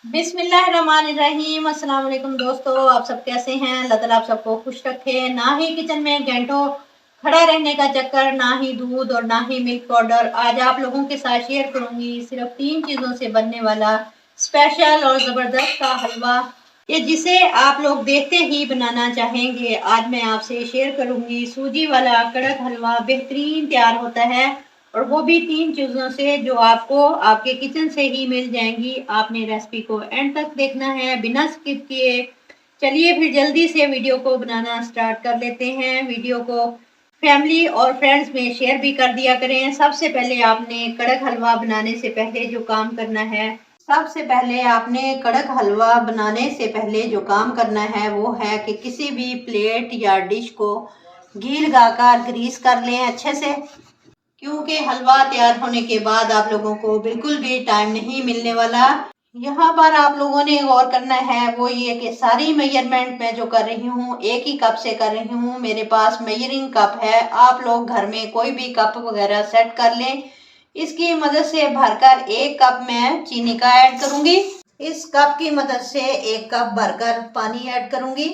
बिस्मिल्लाहिर्रहमानिर्रहीम। अस्सलाम वालेकुम दोस्तों, आप सब कैसे हैं? अल्लाह ताला आप सबको खुश रखे। ना ही किचन में घंटों खड़ा रहने का चक्कर, ना ही दूध और ना ही मिल्क पाउडर। आज आप लोगों के साथ शेयर करूंगी सिर्फ 3 चीज़ों से बनने वाला स्पेशल और ज़बरदस्त सा हलवा, ये जिसे आप लोग देखते ही बनाना चाहेंगे। आज मैं आपसे शेयर करूंगी सूजी वाला कड़क हलवा बेहतरीन तैयार होता है, और वो भी 3 चीज़ों से जो आपको आपके किचन से ही मिल जाएंगी। आपने रेसिपी को एंड तक देखना है बिना स्किप किए। चलिए फिर जल्दी से वीडियो को बनाना स्टार्ट कर लेते हैं। वीडियो को फैमिली और फ्रेंड्स में शेयर भी कर दिया करें। सबसे पहले आपने कड़क हलवा बनाने से पहले जो काम करना है, सबसे पहले आपने कड़क हलवा बनाने से पहले जो काम करना है वो है कि किसी भी प्लेट या डिश को घी लगाकर ग्रीस कर लें अच्छे से, क्योंकि हलवा तैयार होने के बाद आप लोगों को बिल्कुल भी टाइम नहीं मिलने वाला। यहाँ पर आप लोगों ने गौर करना है वो ये कि सारी मेजरमेंट मैं जो कर रही हूँ एक ही कप से कर रही हूँ। मेरे पास मेजरिंग कप है, आप लोग घर में कोई भी कप वगैरह सेट कर लें। इसकी मदद से भरकर 1 कप मैं चीनी का ऐड करूंगी। इस कप की मदद से 1 कप भरकर पानी ऐड करूंगी।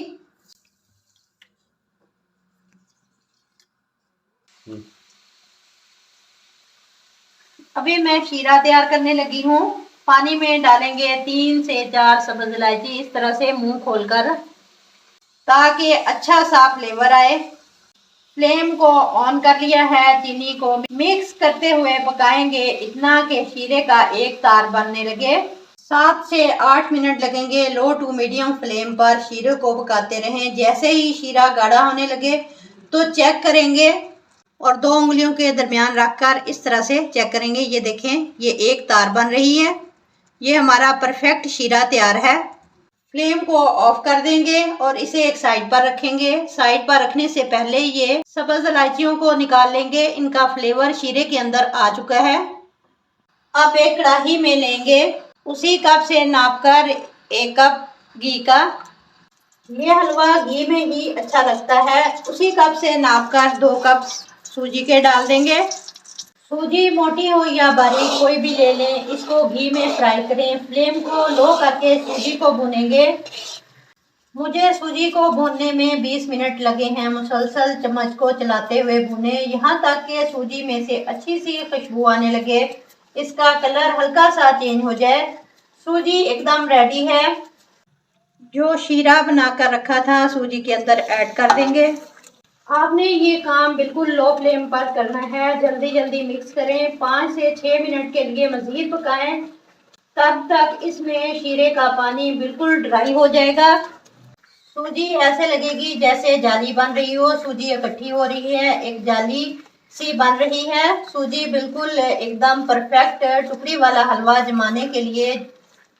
अभी मैं शीरा तैयार करने लगी हूँ। पानी में डालेंगे 3 से 4 सब्ज इलायची, इस तरह से मुंह खोलकर, ताकि अच्छा सा फ्लेवर आए। फ्लेम को ऑन कर लिया है। चीनी को मिक्स करते हुए पकाएंगे इतना कि शीरे का एक तार बनने लगे। 7 से 8 मिनट लगेंगे लो टू मीडियम फ्लेम पर शीरे को पकाते रहें। जैसे ही शीरा गाढ़ा होने लगे तो चेक करेंगे और 2 उंगलियों के दरमियान रखकर इस तरह से चेक करेंगे। ये देखें, ये एक तार बन रही है। ये हमारा परफेक्ट शीरा तैयार है। फ्लेम को ऑफ कर देंगे और इसे एक साइड पर रखेंगे। साइड पर रखने से पहले ये सब्ज इलायचियों को निकाल लेंगे, इनका फ्लेवर शीरे के अंदर आ चुका है। अब एक कढ़ाई में लेंगे, उसी कप से नापकर 1 कप घी का। ये हलवा घी में ही अच्छा लगता है। उसी कप से नापकर 2 कप सूजी के डाल देंगे। सूजी मोटी हो या बारीक कोई भी ले लें, इसको घी में फ्राई करें। फ्लेम को लो करके सूजी को भूनेंगे। मुझे सूजी को भूनने में 20 मिनट लगे हैं। मुसलसल चम्मच को चलाते हुए भूने यहाँ तक कि सूजी में से अच्छी सी खुशबू आने लगे, इसका कलर हल्का सा चेंज हो जाए। सूजी एकदम रेडी है। जो शीरा बनाकर रखा था सूजी के अंदर ऐड कर देंगे। आपने ये काम बिल्कुल लो फ्लेम पर करना है। जल्दी जल्दी मिक्स करें। 5 से 6 मिनट के लिए मज़ीद पकाएं, तब तक इसमें शीरे का पानी बिल्कुल ड्राई हो जाएगा। सूजी ऐसे लगेगी जैसे जाली बन रही हो। सूजी इकट्ठी हो रही है, एक जाली सी बन रही है। सूजी बिल्कुल एकदम परफेक्ट टुकड़ी वाला हलवा जमाने के लिए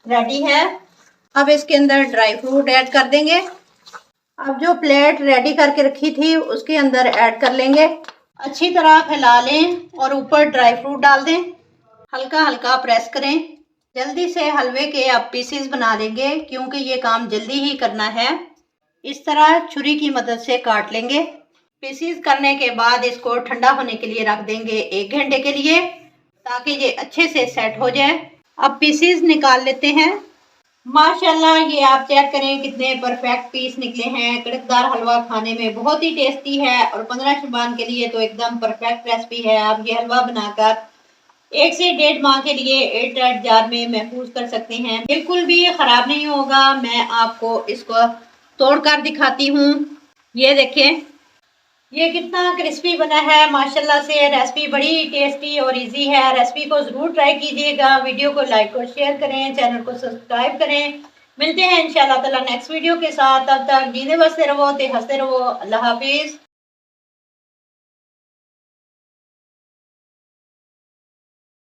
रेडी है। अब इसके अंदर ड्राई फ्रूट ऐड कर देंगे। अब जो प्लेट रेडी करके रखी थी उसके अंदर ऐड कर लेंगे। अच्छी तरह फैला लें और ऊपर ड्राई फ्रूट डाल दें। हल्का हल्का प्रेस करें। जल्दी से हलवे के अब पीसीज बना लेंगे, क्योंकि ये काम जल्दी ही करना है। इस तरह छुरी की मदद से काट लेंगे। पीसीज करने के बाद इसको ठंडा होने के लिए रख देंगे 1 घंटे के लिए, ताकि ये अच्छे से सेट हो जाए। अब पीसीज निकाल लेते हैं। माशाल्लाह, ये आप चेक करें कितने परफेक्ट पीस निकले हैं। कड़कदार हलवा खाने में बहुत ही टेस्टी है और 15 शुबान के लिए तो एकदम परफेक्ट रेसिपी है। आप ये हलवा बनाकर 1 से 1.5 माह के लिए एयरटाइट जार में महफूज कर सकते हैं, बिल्कुल भी ख़राब नहीं होगा। मैं आपको इसको तोड़कर दिखाती हूँ। ये देखें, ये कितना क्रिस्पी बना है माशाल्लाह से। रेसिपी बड़ी टेस्टी और इजी है। रेसिपी को ज़रूर ट्राई कीजिएगा। वीडियो को लाइक और शेयर करें, चैनल को सब्सक्राइब करें। मिलते हैं इंशाल्लाह ताला नेक्स्ट वीडियो के साथ। तब तक जीने बसते रहो, ते हंसते रहो। अल्लाह हाफिज़।